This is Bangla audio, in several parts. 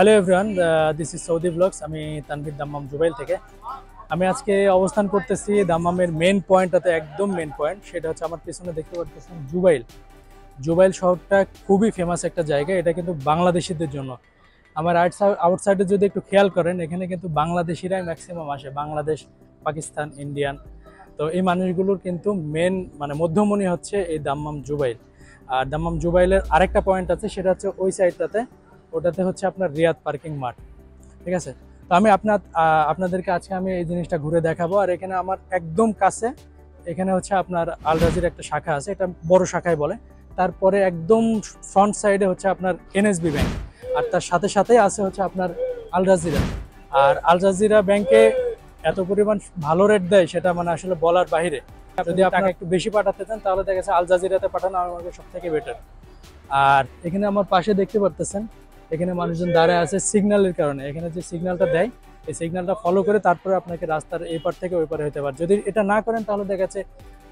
Hello everyone, this is Saudi blogs. আমি তানভীর দাম্মাম জুবাইল থেকে। আমি আজকে অবস্থান করতেছি দাম্মামের মেন পয়েন্টটাতে, একদম মেন পয়েন্ট। সেটা হচ্ছে আমার পিছনে দেখতে পাচ্ছেন জুবাইল। জুবাইল শহরটা খুবই ফেমাস একটা জায়গা, এটা কিন্তু বাংলাদেশিদের জন্য। আমার আউটসাইডে যদি একটু খেয়াল করেন, এখানে কিন্তু বাংলাদেশিরাই ম্যাক্সিমাম আসে, বাংলাদেশ, পাকিস্তান, ইন্ডিয়ান। তো এই মানুষগুলোর কিন্তু মেন মধ্যমণি হচ্ছে এই দাম্মাম জুবাইল। আর দাম্মাম জুবাইলের আরেকটা পয়েন্ট আছে, সেটা হচ্ছে ওই সাইডটাতে, ওটাতে হচ্ছে আপনার রিয়াদ পার্কিং মাঠ। ঠিক আছে, তো আমি আপনাদেরকে আজকে আমি এই জিনিসটা ঘুরে দেখাবো। আর এখানে আমার একদম কাছে এখানে হচ্ছে আপনার আল রাজির একটা শাখা আছে, এটা বড় শাখায় বলে। তারপরে একদম ফ্রন্ট সাইডে হচ্ছে আপনার এনএসবি ব্যাংক, আর তার সাথে সাথেই আছে হচ্ছে আপনার আল রাজিরা। আর আল রাজিরা ব্যাংকে এত পরিমাণ ভালো রেট দেয়, সেটা আসলে বলার বাইরে। যদি আপনারা একটু বেশি পাঠাতে চান, তাহলে দেখা যাচ্ছে আল জাজিরাতে পাঠানো আমাকে সব থেকে বেটার। আর এখানে আমার পাশে দেখতে পারতেছেন, এখানে মানুষজন দাঁড়ায় আছে সিগন্যালের কারণে। এখানে যে সিগন্যালটা দেয়, এই সিগন্যালটা ফলো করে তারপরে আপনাকে রাস্তার এই পার থেকে ওই পারে হতে পারে। যদি এটা না করেন, তাহলে দেখা যাচ্ছে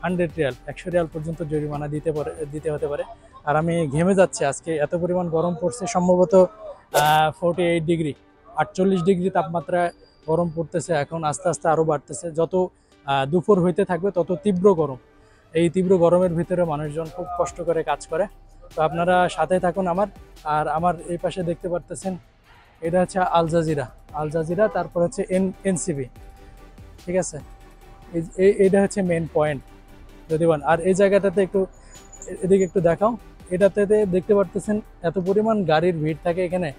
100 রিয়াল, 100 রিয়াল পর্যন্ত জরিমানা দিতে হতে পারে। আর আমি ঘেমে যাচ্ছি, আজকে এত পরিমাণ গরম পড়ছে, সম্ভবত 48 ডিগ্রি, 48 ডিগ্রি তাপমাত্রা গরম পড়তেছে। এখন আস্তে আস্তে আরও বাড়তেছে, যত দুপুর হইতে থাকবে তত তীব্র গরম। এই তীব্র গরমের ভিতরে মানুষজন খুব কষ্ট করে কাজ করে। তো আপনারা সাথে থাকুন আমার। আর আমার এই পাশে দেখতে পারতেছেন, এটা হচ্ছে আল জাজিরা, তারপর হচ্ছে এনসিবি। ঠিক আছে, এইটা হচ্ছে মেন পয়েন্ট যদি বলেন। আর এই জায়গাটাতে একটু এদিকে একটু দেখাও, এটাতে দেখতে পারতেছেন এত পরিমাণ গাড়ির ভিড় থাকে এখানে,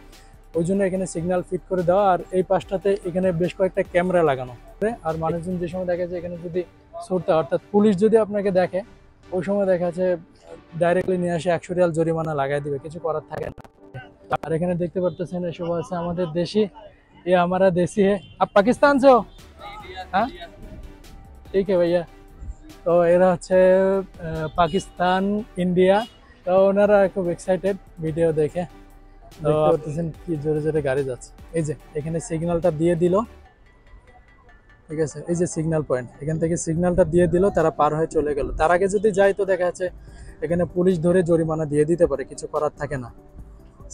ওই জন্য এখানে সিগন্যাল ফিট করে দেওয়া। আর এই পাশটাতে এখানে বেশ কয়েকটা ক্যামেরা লাগানো। আর মানুষজন যে সময় দেখা যায় এখানে যদি ছুটতে, অর্থাৎ পুলিশ যদি আপনাকে দেখে, ওই সময় দেখা যাচ্ছে ডাইরেক্টলি নিয়ে আসে 100 রিয়াল জরিমানা লাগাই দিবে, কিছু করার থাকে না। আর এখানে দেখতে পারতেছেন এসব আছে আমাদের দেশি, ये हमारा देसी है। आप पाकिस्तान से हो? हाँ, ठीक है भैया। তো এরা হচ্ছে পাকিস্তান, ইন্ডিয়া। তো ওনারা খুব এক্সাইটেড ভিডিও দেখে। দেখতে পাচ্ছেন কি জোরে জোরে গাড়ি যাচ্ছে। এই যে এখানে সিগন্যালটা দিয়ে দিল, ঠিক আছে, এই যে সিগন্যাল পয়েন্ট, এখান থেকে সিগন্যালটা দিয়ে দিল, তারা পার হয়ে চলে গেল। তার আগে যদি যায়, তো দেখা যাচ্ছে এখানে পুলিশ ধরে জরিমানা দিয়ে দিতে পারে, কিছু করার থাকে না।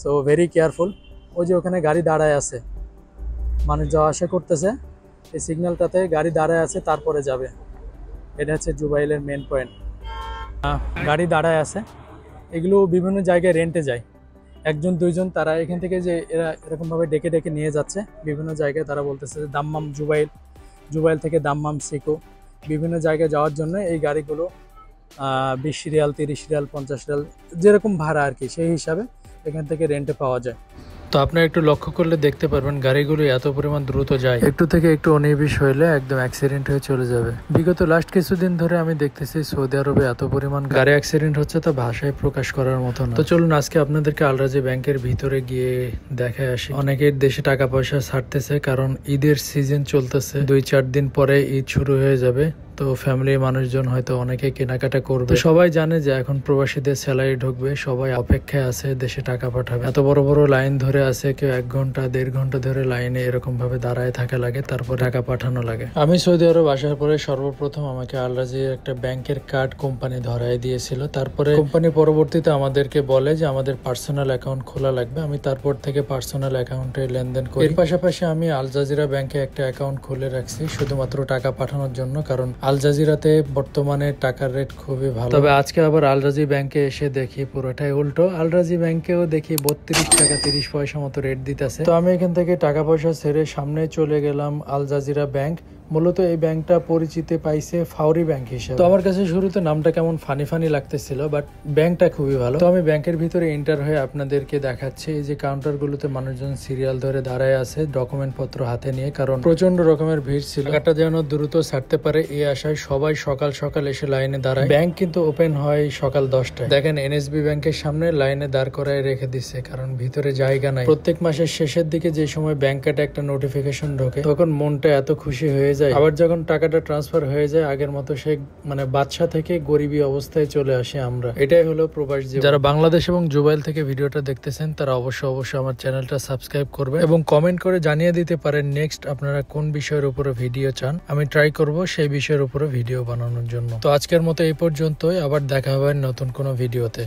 So very careful. ওই যে ওখানে গাড়ি দাঁড়ায় আছে, মানুষ যাওয়া আসা করতেছে, এই সিগন্যালটাতে গাড়ি দাঁড়ায় আছে, তারপরে যাবে। এটা হচ্ছে জুবাইলের মেন পয়েন্ট। গাড়ি দাঁড়ায় আছে, এগুলো বিভিন্ন জায়গায় রেন্টে যায়, একজন দুইজন। তারা এখান থেকে যে এরা এরকমভাবে ডেকে ডেকে নিয়ে যাচ্ছে বিভিন্ন জায়গায়। তারা বলতেছে যে দাম্মাম জুবাইল থেকে দাম্মাম সিকো, বিভিন্ন জায়গায় যাওয়ার জন্য এই গাড়িগুলো 20 রিয়াল, 30 রিয়াল, 50 রিয়াল, যেরকম ভাড়া আর কি, সেই হিসাবে এখান থেকে রেন্টে পাওয়া যায়। তো আপনারা একটু লক্ষ্য করলে দেখতে পারবেন গাড়িগুলো এত পরিমাণ দ্রুত যায়, একটু থেকে একটু অনিবিশ হইলে একদম অ্যাক্সিডেন্ট হয়ে চলে যাবে। বিগত লাস্ট কিছুদিন ধরে আমি দেখতেছি সৌদি আরবে এত পরিমাণ গাড়ি অ্যাক্সিডেন্ট হচ্ছে, তা ভাষায় প্রকাশ করার মতো না। তো চলুন আজকে আপনাদেরকে আল রাজি ব্যাংকের ভিতরে গিয়ে দেখায় আসি। অনেকের দেশে টাকা পয়সা ছাড়তেছে, কারণ ঈদের সিজন চলতেছে, 2-4 দিন পরে ঈদ শুরু হয়ে যাবে। তো ফ্যামিলির মানুষজন হয়তো অনেকে কেনাকাটা করবে। সবাই জানে যে এখন প্রবাসীদের স্যালারি ঢুকবে, সবাই অপেক্ষায় আছে দেশে টাকা পাঠাবে। এত বড় বড় লাইন ধরে আছে, কেউ 1 ঘন্টা 1.5 ঘন্টা ধরে লাইনে এরকম ভাবে দাঁড়ায় থাকা লাগে, তারপর টাকা পাঠানো লাগে। আমি সৌদি আরব আসার পরে সর্বপ্রথম আমাকে আল রাজির একটা ব্যাংকের কার্ড কোম্পানি ধরায় দিয়েছিল। তারপরে কোম্পানি পরবর্তীতে আমাদেরকে বলে যে আমাদের পার্সোনাল অ্যাকাউন্ট খোলা লাগবে। আমি তারপর থেকে পার্সোনাল অ্যাকাউন্টে লেনদেন করি। এর পাশাপাশি আমি আল জাজিরা ব্যাংকে একটা অ্যাকাউন্ট খুলে রাখছি শুধুমাত্র টাকা পাঠানোর জন্য, কারণ আল জাজিরাতে বর্তমানে টাকার রেট খুবই ভালো। তবে আজকে আবার আল রাজি ব্যাংকে এসে দেখি পুরোটাই উল্টো। আল রাজি ব্যাংকেও দেখি 32 টাকা 30 পয়সা মতো রেট দিতেছে। তো আমি এখান থেকে টাকা পয়সা ছেড়ে সামনে চলে গেলাম আল জাজিরা ব্যাংক। মূলত এই ব্যাংকটা পরিচিতি পাইছে ফাউরি ব্যাংক হিসেবে। তো আমার কাছে শুরুতে নামটা কেমন ফানি লাগতেছিল, বাট ব্যাংকটা খুবই ভালো। তো আমি ব্যাংকের ভিতরে এন্টার হয়ে আপনাদেরকে দেখাচ্ছি। এই যে কাউন্টারগুলোতে মানুষজন সিরিয়াল ধরে দাঁড়ায় আছে ডকুমেন্ট পত্র হাতে নিয়ে, কারণ প্রচন্ড রকমের ভিড় ছিল। টাকাটা যেন দ্রুত ছাড়তে পারে এই আশায় সবাই সকাল সকাল এসে লাইনে দাঁড়ায়। ব্যাংক কিন্তু ওপেন হয় সকাল 10টায়। দেখেন এনএসবি ব্যাংকের সামনে লাইনে দাঁড় করায় রেখে দিচ্ছে, কারণ ভিতরে জায়গা নাই। প্রত্যেক মাসের শেষের দিকে যে সময় ব্যাংক কার্ডে একটা নোটিফিকেশন ঢোকে, তখন মনটা এত খুশি হয়ে যায়। আবার যখন টাকাটা ট্রান্সফার হয়ে যায়, আগের মতো সে বাদশা থেকে গরিবী অবস্থায় চলে আসে আমরা। এটাই হলো প্রবাস জীবন। যারা বাংলাদেশ এবং জুবাইল থেকে ভিডিওটা দেখতেছেন, তারা অবশ্যই আমার চ্যানেলটা সাবস্ক্রাইব করবে এবং কমেন্ট করে জানিয়ে দিতে পারেন নেক্সট আপনারা কোন বিষয়ের উপরে ভিডিও চান। আমি ট্রাই করব সেই বিষয়ের উপরে ভিডিও বানানোর জন্য। তো আজকের মতো এই পর্যন্তই, আবার দেখা হবে নতুন কোনো ভিডিওতে।